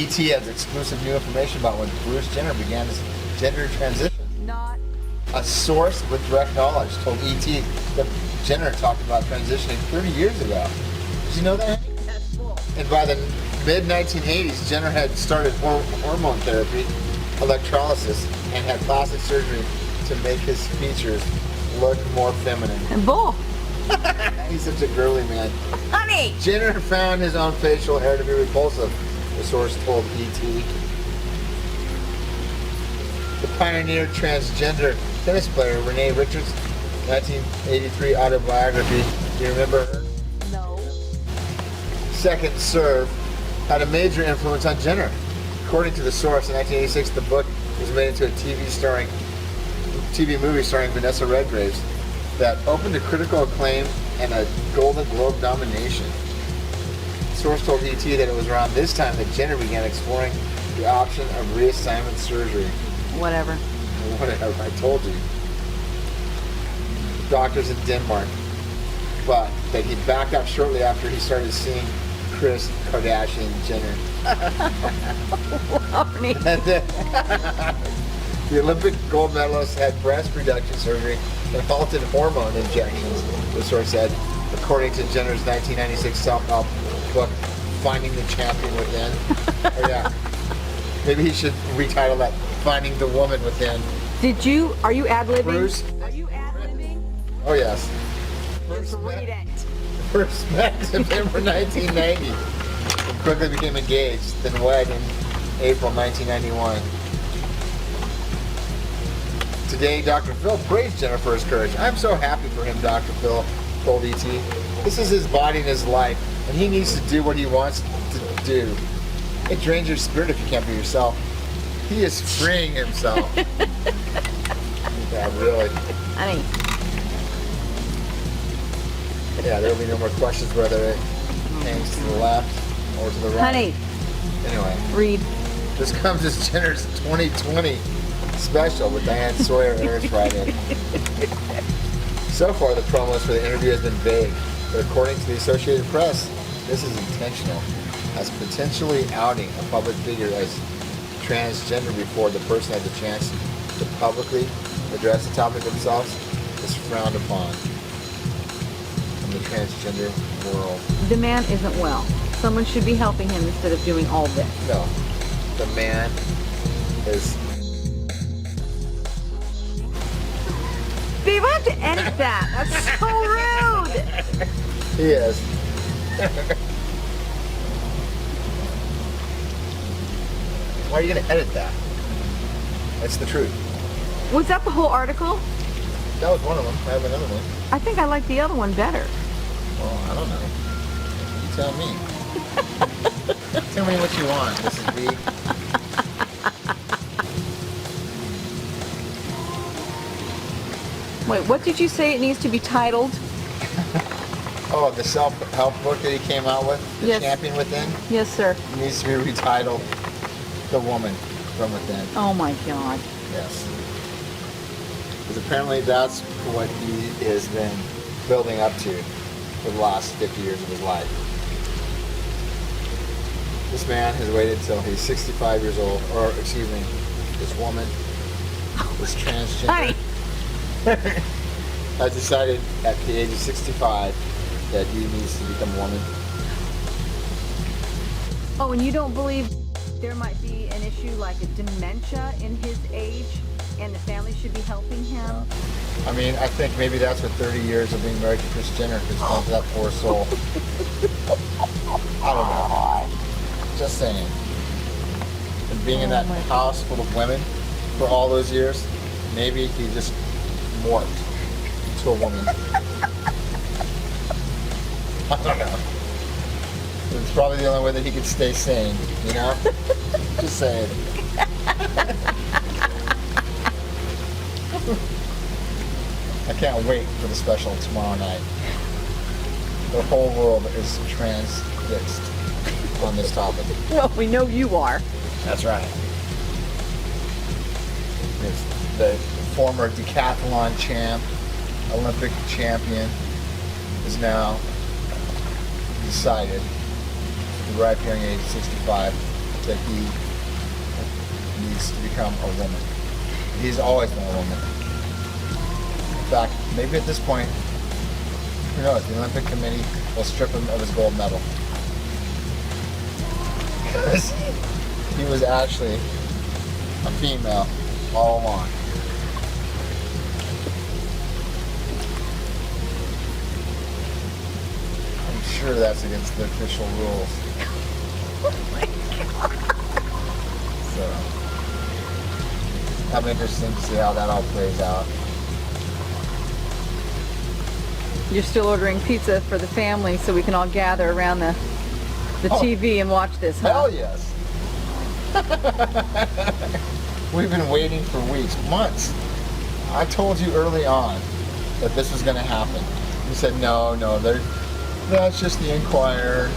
ET has exclusive new information about when Bruce Jenner began his gender transition. Not. A source with direct knowledge told ET that Jenner talked about transitioning 30 years ago. Did you know that? That's full. And by the mid-1980s, Jenner had started hormone therapy, electrolysis, and had plastic surgery to make his features look more feminine. And bull. He's such a girly man. Honey! Jenner found his own facial hair to be repulsive, the source told ET. The pioneer transgender tennis player Renee Richards' 1983 autobiography. Do you remember her? No. Second Serve had a major influence on Jenner. According to the source, in 1986, the book was made into a TV movie starring Vanessa Redgraves that opened to critical acclaim and a Golden Globe nomination. The source told ET that it was around this time that Jenner began exploring the option of reassignment surgery. Whatever. Whatever, I told you. Doctors in Denmark, but that he backed up shortly after he started seeing Kris Kardashian Jenner. Honey. The Olympic gold medalist had breast reduction surgery and halted hormone injections, the source said, according to Jenner's 1996 self-help book, Finding the Champion Within. Oh yeah. Maybe he should retitle that Finding the Woman Within. Are you ad-libbing? Bruce? Are you ad-libbing? Oh yes. Just read it. First met in September 1990 and quickly became engaged, then wed in April 1991. Today, Dr. Phil praised Jenner for his courage. I'm so happy for him, Dr. Phil told ET. This is his body and his life, and he needs to do what he wants to do. It drains your spirit if you can't be yourself. He is freeing himself. Yeah, really. Honey. Yeah, there'll be no more questions whether it hangs to the left or to the right. Honey. Anyway. Read. This comes as Jenner's 2020 special with Diane Sawyer airs Friday. So far, the promos for the interview has been vague, but according to the Associated Press, this is intentional, as potentially outing a public figure as transgender before the person has a chance to publicly address the topic themselves is frowned upon in the transgender world. The man isn't well. Someone should be helping him instead of doing all this. No, the man is... Babe, I have to edit that. That's so rude. He is. Why are you going to edit that? That's the truth. Was that the whole article? That was one of them. I have another one. I think I like the other one better. Well, I don't know. You tell me. Tell me what you want, Mrs. B. Wait, what did you say it needs to be titled? Oh, the self-help book that he came out with, The Yes. Champion Within, Yes, sir. needs to be retitled The Woman from Within. Oh my God. Yes. Because apparently that's what he has been building up to for the last 50 years of his life. This man has waited till he's 65 years old, or excuse me, this woman, this transgender, Honey. has decided at the age of 65 that he needs to become a woman. Oh, and you don't believe there might be an issue like a dementia in his age and the family should be helping him? I mean, I think maybe that's what 30 years of being married to Kris Jenner has done to that poor soul. I don't know. Just saying. And being in that house full of women for all those years, maybe he just morphed into a woman. I don't know. It's probably the only way that he could stay sane, you know? Just saying. I can't wait for the special tomorrow night. The whole world is transfixed on this topic. Well, we know you are. That's right. It's the former decathlon champ, Olympic champion, is now decided, at the ripe young age of 65, that he needs to become a woman. He's always been a woman. In fact, maybe at this point, who knows, the Olympic Committee will strip him of his gold medal. Because he was actually a female all along. I'm sure that's against the official rules. Oh my God. So, that'll be interesting to see how that all plays out. You're still ordering pizza for the family so we can all gather around the TV and watch this, huh? Hell yes. We've been waiting for weeks, months. I told you early on that this was going to happen. You said, no, that's just the Inquirer.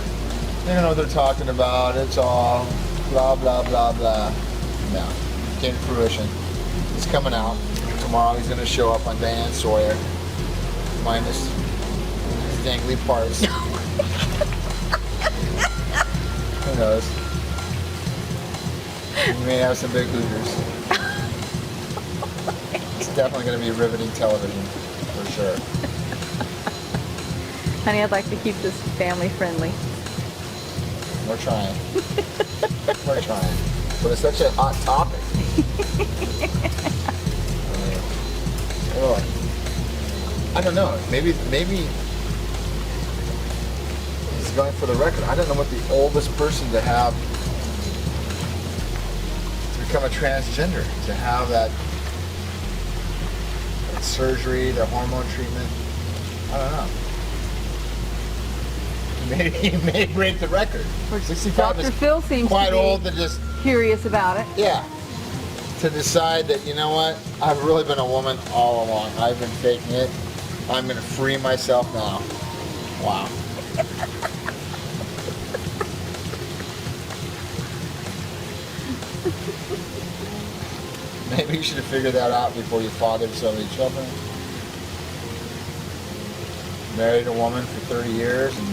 They don't know what they're talking about. It's all blah, blah, blah, blah. No, came to fruition. He's coming out. Tomorrow he's going to show up on Diane Sawyer. Minus his dangly parts. Who knows? We may have some big hooters. It's definitely going to be riveting television, for sure. Honey, I'd like to keep this family friendly. We're trying. We're trying. But it's such a hot topic. I don't know. Maybe he's going for the record. I don't know what the oldest person to have to become a transgender, to have that surgery, the hormone treatment. I don't know. Maybe he may break the record. 65 Dr. is Phil seems quite to be old to just curious about it. yeah. To decide that, you know what, I've really been a woman all along. I've been faking it. I'm going to free myself now. Wow. Maybe you should have figured that out before you fathered so many children. Married a woman for 30 years and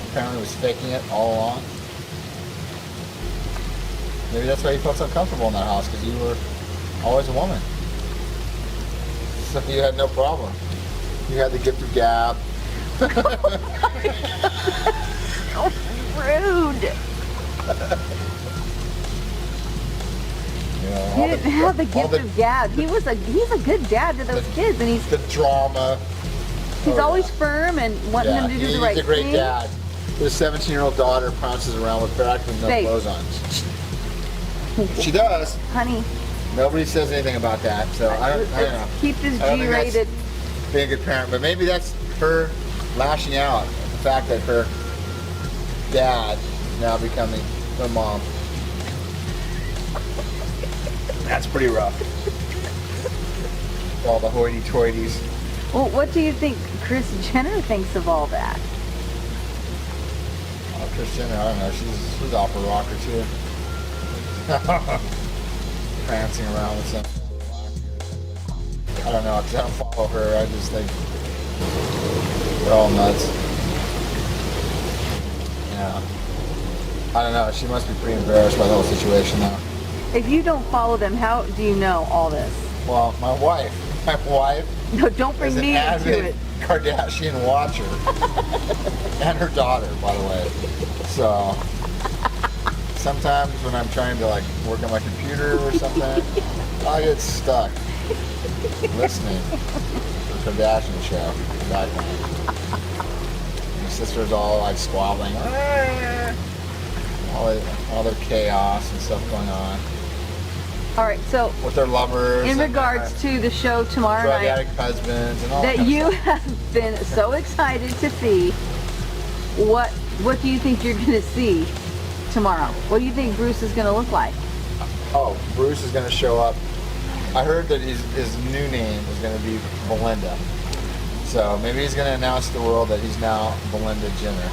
apparently was faking it all along. Maybe that's why you felt so comfortable in that house, because you were always a woman. So you had no problem. You had the gift of gab. So rude. You know, He didn't have the gift of gab. He's a good dad to those kids, and he's the drama. always firm and wanting them to do the right He's a great thing. dad. His 17-year-old daughter pounces around with practically no Babe. clothes on. She does. Honey, Nobody says anything about that, so I don't know. let's keep this I don't think that's G-rated. being a good parent, but maybe that's her lashing out at the fact that her dad is now becoming her mom. That's pretty rough. All the hoity-toities. Well, what do you think Kris Jenner thinks of all that? Oh, Kris Jenner, I don't know. She's off a rocker too. Prancing around with some. I don't know, because I don't follow her. I just think they're all nuts. Yeah. I don't know. She must be pretty embarrassed by the whole situation now. If you don't follow them, how do you know all this? Well, my wife No, don't bring is an me into avid it. Kardashian watcher. And her daughter, by the way. So sometimes when I'm trying to like work on my computer or something, I get stuck listening to the Kardashian show. Background. My sister's all like squabbling. All their chaos and stuff going on All right, so with their lovers. in and regards to the show tomorrow drug night addict husbands and all that kind of you stuff. have been so excited to see, what do you think you're going to see tomorrow? What do you think Bruce is going to look like? Oh, Bruce is going to show up. I heard that his new name is going to be Belinda. So maybe he's going to announce to the world that he's now Belinda Jenner.